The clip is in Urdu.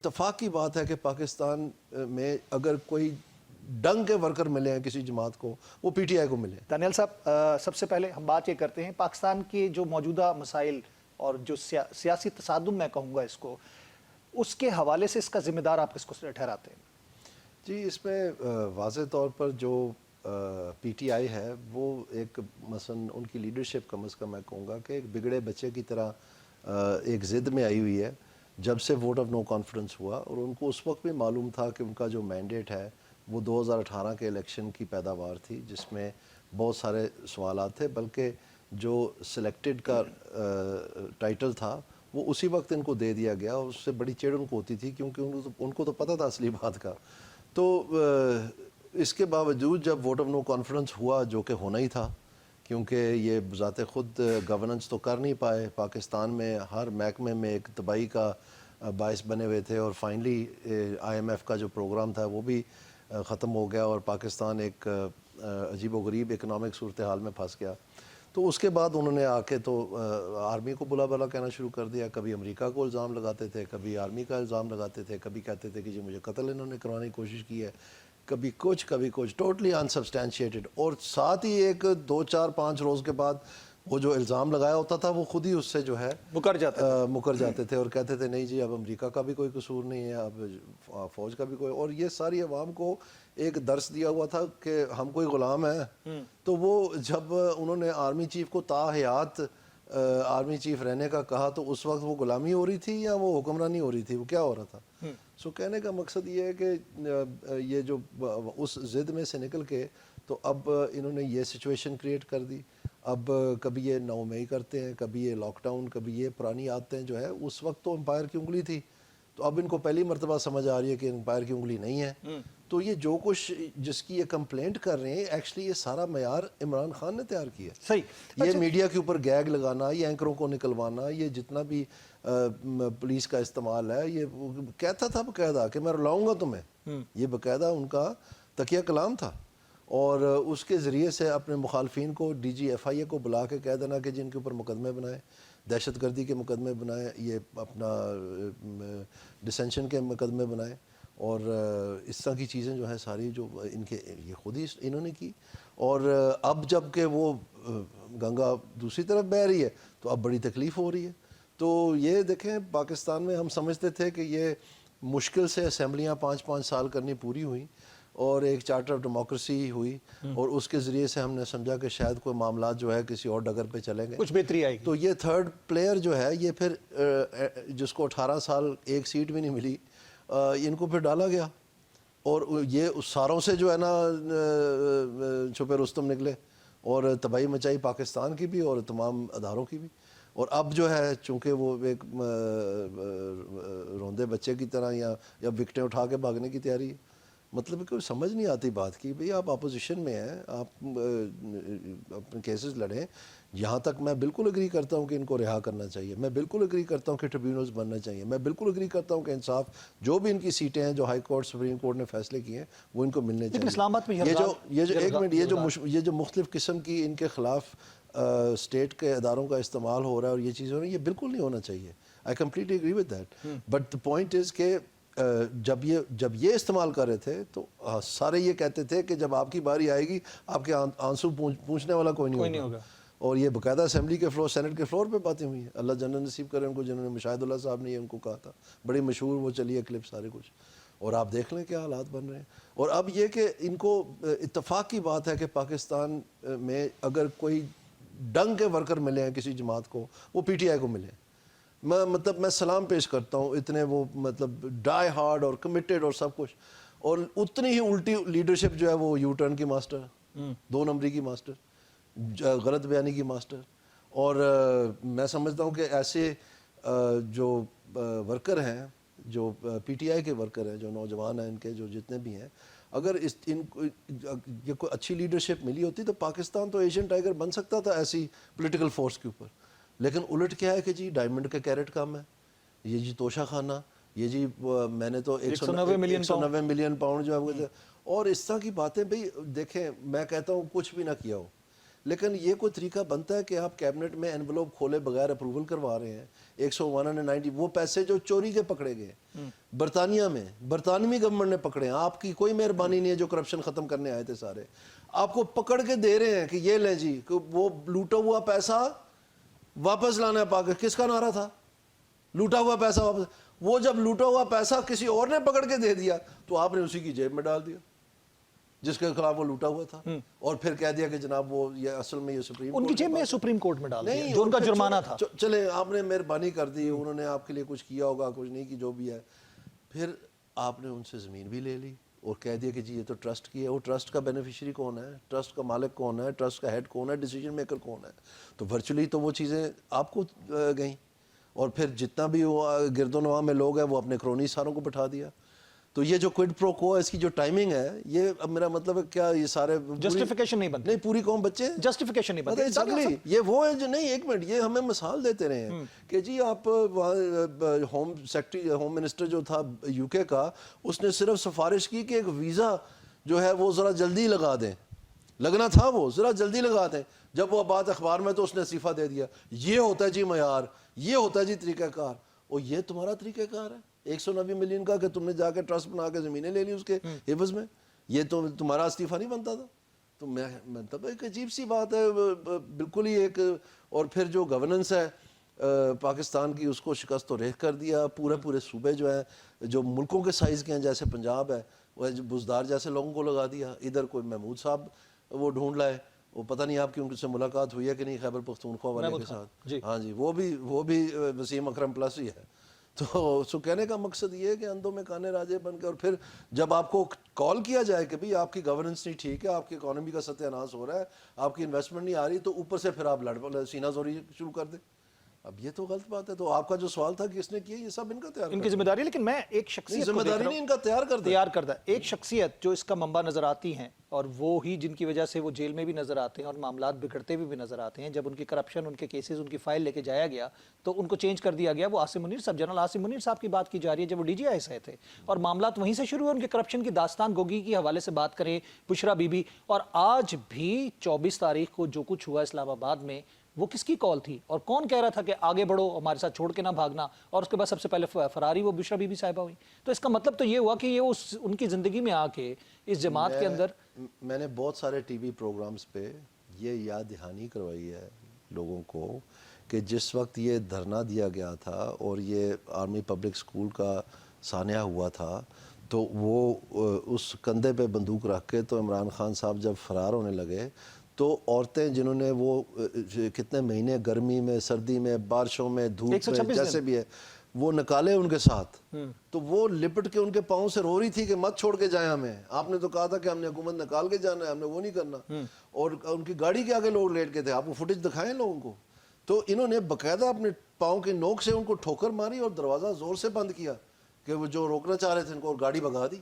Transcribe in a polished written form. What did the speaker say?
اتفاق کی بات ہے کہ پاکستان میں اگر کوئی ڈنگ کے ورکر ملے ہیں کسی جماعت کو، وہ پی ٹی آئی کو ملے ہیں۔ دانیال صاحب، سب سے پہلے ہم بات یہ کرتے ہیں پاکستان کے جو موجودہ مسائل اور جو سیاسی تصادم میں کہوں گا اس کو، اس کے حوالے سے اس کا ذمہ دار آپ کس کو ٹھہراتے ہیں؟ جی، اس میں واضح طور پر جو پی ٹی آئی ہے وہ ایک مثلا ان کی لیڈرشپ کم از کم میں کہوں گا کہ ایک بگڑے بچے کی طرح ایک ضد میں آئی ہوئی ہے جب سے ووٹ آف نو کانفیڈنس ہوا، اور ان کو اس وقت بھی معلوم تھا کہ ان کا جو مینڈیٹ ہے وہ 2018 کے الیکشن کی پیداوار تھی، جس میں بہت سارے سوالات تھے، بلکہ جو سلیکٹڈ کا ٹائٹل تھا وہ اسی وقت ان کو دے دیا گیا، اور اس سے بڑی چڑ ان کو ہوتی تھی کیونکہ ان کو تو پتہ تھا اصلی بات کا۔ تو اس کے باوجود جب ووٹ آف نو کانفیڈنس ہوا، جو کہ ہونا ہی تھا کیونکہ یہ بذات خود گورننس تو کر نہیں پائے، پاکستان میں ہر محکمے میں ایک تباہی کا باعث بنے ہوئے تھے، اور فائنلی آئی ایم ایف کا جو پروگرام تھا وہ بھی ختم ہو گیا، اور پاکستان ایک عجیب و غریب اکنامک صورتحال میں پھنس گیا۔ تو اس کے بعد انہوں نے آ کے تو آرمی کو بلا بلا کہنا شروع کر دیا، کبھی امریکہ کو الزام لگاتے تھے، کبھی آرمی کا الزام لگاتے تھے، کبھی کہتے تھے کہ جی مجھے قتل انہوں نے کروانے کی کوشش کی ہے، کبھی کچھ ٹوٹلی انسبسٹینشیٹڈ، اور ساتھ ہی ایک 2 4 5 روز کے بعد وہ جو الزام لگایا ہوتا تھا وہ خود ہی اس سے جو ہے مکر جاتے تھے اور کہتے تھے نہیں جی اب امریکہ کا بھی کوئی قصور نہیں ہے، اب فوج کا بھی کوئی، اور یہ ساری عوام کو ایک درس دیا ہوا تھا کہ ہم کوئی غلام ہیں۔ تو وہ جب انہوں نے آرمی چیف کو تا حیات آرمی چیف رہنے کا کہا تو اس وقت وہ غلامی ہو رہی تھی یا وہ حکمرانی ہو رہی تھی، وہ کیا ہو رہا تھا؟ سو کہنے کا مقصد یہ ہے کہ یہ جو اس ضد میں سے نکل کے تو اب انہوں نے یہ سچویشن کریٹ کر دی، اب کبھی یہ 9 مئی کرتے ہیں، کبھی یہ لاک ڈاؤن، کبھی یہ پرانی عادتیں جو ہے، اس وقت تو امپائر کی انگلی تھی، تو اب ان کو پہلی مرتبہ سمجھ آ رہی ہے کہ امپائر کی انگلی نہیں ہے۔ تو یہ جو کچھ جس کی یہ کمپلینٹ کر رہے ہیں ایکچولی یہ سارا معیار عمران خان نے تیار کیا ہے۔ صحیح، یہ میڈیا کے اوپر گیگ لگانا، یہ اینکروں کو نکلوانا، یہ جتنا بھی پولیس کا استعمال ہے، یہ کہتا تھا باقاعدہ کہ میں رلاؤں گا تمہیں، یہ باقاعدہ ان کا تکیہ کلام تھا، اور اس کے ذریعے سے اپنے مخالفین کو ڈی جی ایف آئی اے کو بلا کے کہہ دینا کہ جن کے اوپر مقدمے بنائے، دہشت گردی کے مقدمے بنائے، یہ اپنا ڈسینشن کے مقدمے بنائے، اور اس طرح کی چیزیں جو ہیں ساری جو ان کے یہ خود ہی انہوں نے کی۔ اور اب جب کہ وہ گنگا دوسری طرف بہہ رہی ہے تو اب بڑی تکلیف ہو رہی ہے۔ تو یہ دیکھیں پاکستان میں ہم سمجھتے تھے کہ یہ مشکل سے اسمبلیاں 5 سال کرنی پوری ہوئیں اور ایک چارٹر آف ڈیموکریسی ہوئی، اور اس کے ذریعے سے ہم نے سمجھا کہ شاید کوئی معاملات جو ہے کسی اور ڈگر پہ چلیں گے، کچھ بہتری آئے گی۔ تو یہ تھرڈ پلیئر جو ہے یہ پھر جس کو 18 سال ایک سیٹ بھی نہیں ملی، ان کو پھر ڈالا گیا، اور یہ ساروں سے جو ہے نا چھپے رستم نکلے اور تباہی مچائی پاکستان کی بھی اور تمام اداروں کی بھی۔ اور اب جو ہے چونکہ وہ ایک روندے بچے کی طرح یا وکٹیں اٹھا کے بھاگنے کی تیاری ہے، مطلب کہ سمجھ نہیں آتی بات کی بھئی آپ اپوزیشن میں ہیں، آپ اپنے کیسز لڑیں۔ یہاں تک میں بالکل اگری کرتا ہوں کہ ان کو رہا کرنا چاہیے، میں بالکل اگری کرتا ہوں کہ ٹریبیونلز بننا چاہیے، میں بالکل اگری کرتا ہوں کہ انصاف جو بھی ان کی سیٹیں ہیں جو ہائی کورٹ سپریم کورٹ نے فیصلے کیے ہیں وہ ان کو ملنے چاہیے۔ لیکن اسلام آباد میں یہ جو مختلف قسم کی ان کے خلاف اسٹیٹ کے اداروں کا استعمال ہو رہا ہے اور یہ چیز ہو رہی ہے، یہ بالکل نہیں ہونا چاہیے۔ I completely agree with that, but the point is کہ جب یہ استعمال کر رہے تھے تو سارے یہ کہتے تھے کہ جب آپ کی باری آئے گی آپ کے آنسو پوچھنے والا کوئی نہیں ہوگا، اور یہ باقاعدہ اسمبلی کے فلور سینٹ کے فلور پہ باتیں ہوئی ہیں۔ اللہ جنت نصیب کرے ان کو، جنہوں نے مشاہد اللہ صاحب نے یہ ان کو کہا تھا، بڑی مشہور وہ چلی ہے کلپ سارے کچھ، اور آپ دیکھ لیں کیا حالات بن رہے ہیں۔ اور اب یہ کہ ان کو اتفاق کی بات ہے کہ پاکستان میں اگر کوئی ڈنگ کے ورکر ملے ہیں کسی جماعت کو، وہ پی ٹی آئی کو ملے ہیں۔ میں سلام پیش کرتا ہوں، اتنے وہ مطلب ڈائی ہارڈ اور کمیٹڈ اور سب کچھ، اور اتنی ہی الٹی لیڈرشپ جو ہے وہ یو ٹرن کی ماسٹر، 2 نمبری کی ماسٹر، غلط بیانی کی ماسٹر۔ اور میں سمجھتا ہوں کہ ایسے جو ورکر ہیں، جو پی ٹی آئی کے ورکر ہیں، جو نوجوان ہیں ان کے جو جتنے بھی ہیں، اگر ان کو یہ کوئی اچھی لیڈرشپ ملی ہوتی تو پاکستان تو ایشین ٹائیگر بن سکتا تھا ایسی پولیٹیکل فورس کے اوپر، لیکن الٹ کیا ہے کہ جی ڈائمنڈ کے کیرٹ کم ہے، یہ جی توشہ خانہ، یہ جی میں نے تو 190 ملین پاؤنڈ جو ہے، اور اس طرح کی باتیں۔ بھئی دیکھیں میں کہتا ہوں کچھ بھی نہ کیا ہو، لیکن یہ کوئی طریقہ بنتا ہے کہ آپ کیبنٹ میں انویلوپ کھولے بغیر اپروول کروا رہے ہیں 190 وہ پیسے جو چوری کے پکڑے گئے برطانیہ میں برطانوی گورنمنٹ نے پکڑے ہیں, آپ کی کوئی مہربانی نہیں ہے, جو کرپشن ختم کرنے آئے تھے سارے آپ کو پکڑ کے دے رہے ہیں کہ یہ لیں جی, کہ وہ لوٹا ہوا پیسہ واپس لانا ہے پاکستان. کس کا نعرہ تھا؟ لوٹا ہوا پیسہ واپس. وہ جب لوٹا ہوا پیسہ کسی اور نے پکڑ کے دے دیا تو آپ نے اسی کی جیب میں ڈال دیا جس کے خلاف وہ لوٹا ہوا تھا, اور پھر کہہ دیا کہ جناب وہ یہ اصل میں یہ سپریم ان کی جیب میں سپریم کورٹ میں ڈال دیا جو ان کا جرمانہ تھا. چلے آپ نے مہربانی کر دی, انہوں نے آپ کے لیے کچھ کیا ہوگا, کچھ نہیں کی, جو بھی ہے. پھر آپ نے ان سے زمین بھی لے لی اور کہہ دیا کہ جی یہ تو ٹرسٹ کی ہے. وہ ٹرسٹ کا بینیفیشری کون ہے, ٹرسٹ کا مالک کون ہے, ٹرسٹ کا ہیڈ کون ہے, ڈیسیجن میکر کون ہے. تو ورچولی تو وہ چیزیں آپ کو گئیں, اور پھر جتنا بھی گرد و نواح میں لوگ ہیں وہ اپنے کرونی ساروں کو بٹھا دیا. تو یہ جو کوئڈ پرو کو ہے, اس کی جو ٹائمنگ ہے, یہ اب میرا مطلب ہے کیا یہ سارے جسٹیفیکیشن نہیں بنتی, نہیں پوری قوم بچے جسٹیفیکیشن نہیں بنتی. یہ وہ ہے جو نہیں, ایک منٹ, یہ ہمیں مثال دیتے رہے ہیں کہ جی آپ ہوم سیکٹری ہوم منسٹر جو تھا یو کے کا, اس نے صرف سفارش کی کہ ایک ویزا جو ہے وہ ذرا جلدی لگا دیں, لگنا تھا وہ ذرا جلدی لگا دیں. جب وہ بات اخبار میں تو اس نے استعفیٰ دے دیا. یہ ہوتا ہے جی معیار, یہ ہوتا ہے جی طریقہ کار. اور یہ تمہارا طریقہ کار ہے 190 ملین کا کہ تم نے جا کے ٹرسٹ بنا کے زمینیں لے لی اس کے عوض میں, یہ تو تمہارا استعفیٰ نہیں بنتا تھا. تو میں مطلب ایک عجیب سی بات ہے بالکل ہی ایک. اور پھر جو گورننس ہے پاکستان کی, اس کو شکست و ریخ کر دیا. پورے صوبے جو ہیں جو ملکوں کے سائز کے ہیں, جیسے پنجاب ہے, وہ بزدار جیسے لوگوں کو لگا دیا. ادھر کوئی محمود صاحب وہ ڈھونڈ لائے, وہ پتہ نہیں آپ کی ان سے ملاقات ہوئی ہے کہ نہیں خیبر پختونخوا والے کے ساتھ. ہاں جی, وہ بھی وسیم اکرم پلس ہی ہے. تو سو کہنے کا مقصد یہ ہے کہ اندھوں میں کانے راجے بن کے, اور پھر جب آپ کو کال کیا جائے کہ بھئی آپ کی گورننس نہیں ٹھیک ہے, آپ کی اکانومی کا ستیہ ناش ہو رہا ہے, آپ کی انویسٹمنٹ نہیں آ رہی, تو اوپر سے پھر آپ سینہ زوری شروع کر دیں. اب یہ تو غلط بات ہے. تو آپ کا جو سوال تھا کہ اس نے کیا, یہ سب ان کا تیار, ان کی ذمہ داری. لیکن میں ایک شخصیت ذمہ داری نہیں, ان کا تیار کردہ ایک شخصیت جو اس کا منبع نظر آتی ہیں, اور وہ ہی جن کی وجہ سے وہ جیل میں بھی نظر آتے ہیں اور معاملات بگڑتے بھی نظر آتے ہیں. جب ان کی کرپشن, ان کے کیسز, ان کی فائل لے کے جایا گیا تو ان کو چینج کر دیا گیا. وہ عاصم منیر صاحب, جنرل عاصم منیر صاحب کی بات کی جا رہی ہے جب وہ ڈی جی آئی سے تھے, اور معاملات وہیں سے شروع ہوئے. ان کے کرپشن کی داستان گوگی کے حوالے سے بات کریں, بشرا بی بی, اور آج بھی 24 تاریخ کو جو کچھ ہوا اسلام آباد میں, وہ کس کی کال تھی اور کون کہہ رہا تھا کہ آگے بڑھو, ہمارے ساتھ چھوڑ کے نہ بھاگنا, اور اس کے بعد سب سے پہلے فراری وہ بشرا بی بی صاحبہ ہوئی. تو اس کا مطلب تو یہ ہوا کہ یہ ان کی زندگی میں آ کے اس جماعت کے اندر. میں نے بہت سارے ٹی وی پروگرامز پہ یہ یاد دہانی کروائی ہے لوگوں کو کہ جس وقت یہ دھرنا دیا گیا تھا اور یہ آرمی پبلک اسکول کا سانحہ ہوا تھا, تو وہ اس کندھے پہ بندوق رکھ کے تو عمران خان صاحب جب فرار ہونے لگے, تو عورتیں جنہوں نے وہ کتنے مہینے گرمی میں, سردی میں, بارشوں میں, دھوپ میں, جیسے بھی ہے, وہ نکالے ان کے ساتھ, تو وہ لپٹ کے ان کے پاؤں سے رو رہی تھی کہ مت چھوڑ کے جائیں ہمیں, آپ نے تو کہا تھا کہ ہم نے حکومت نکال کے جانا ہے, ہم نے وہ نہیں کرنا. اور ان کی گاڑی کے آگے لوگ لیٹ کے تھے, آپ کو فوٹیج دکھائیں لوگوں کو. تو انہوں نے باقاعدہ اپنے پاؤں کی نوک سے ان کو ٹھوکر ماری اور دروازہ زور سے بند کیا کہ وہ جو روکنا چاہ رہے تھے ان کو, اور گاڑی بھگا دی.